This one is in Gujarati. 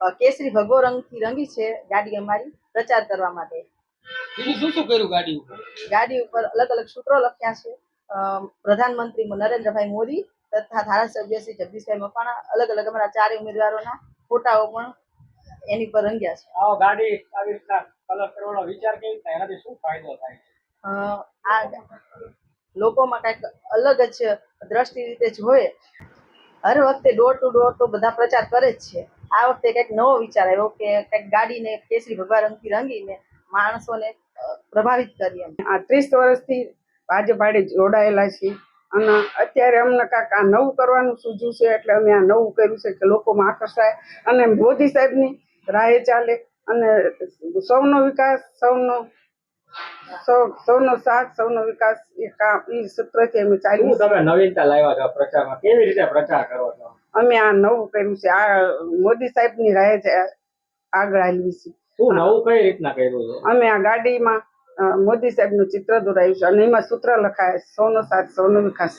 કેસરી ભગવો રંગથી રંગી છે ગાડી અમારી પ્રચાર કરવા માટે. બીજું શું કર્યું ગાડી ઉપર? ગાડી ઉપર અલગ અલગ સૂત્રો લખ્યા છે. પ્રધાનમંત્રી નરેન્દ્રભાઈ મોદી તથા ધારાસભ્ય શ્રી જગદીશભાઈ મકવાણા અલગ અલગ અમારા 4 ઉમેદવારોના ફોટાઓ પણ એની પર રંગ્યા છે. આ ગાડી આવી રીતના કલર કરવાનો વિચાર કેવી રીતના, એનાથી શું ફાયદો થાય? આ લોકોમાં કંઈક અલગ જ દ્રષ્ટિ રીતે જોઈએ. હર વખતે ડોર ટુ ડોર તો બધા પ્રચાર કરે જ છે. આ વખતે કંઈક નવો વિચાર આવ્યો કે કંઈક ગાડીને કેસરી ભગવા રંગથી રંગીને માણસોને પ્રભાવિત કરી. આ 30 વર્ષથી ભાજપ આડે જોડાયેલા છીએ અને અત્યારે અમને કાંઈક આ નવું કરવાનું સૂઝ્યું છે એટલે અમે આ નવું કર્યું છે કે લોકોમાં આકર્ષાય અને મોદી સાહેબની રાહે ચાલે અને સૌનો વિકાસ, સૌનો સાથ, સૌનો વિકાસ એ સૂત્રથી અમે ચાલીએ. તમે નવીનતા લાવ્યા છો પ્રચારમાં, કેવી રીતે પ્રચાર કરો છો? અમે આ નવું કર્યું છે, આ મોદી સાહેબની રાહે આગળ હાલવી છે. શું નવું કઈ રીતના કર્યું છે? અમે આ ગાડીમાં મોદી સાહેબનું ચિત્ર દોરાયું છે અને એમાં સૂત્ર લખાય સૌનો સાથ, સૌનો વિકાસ.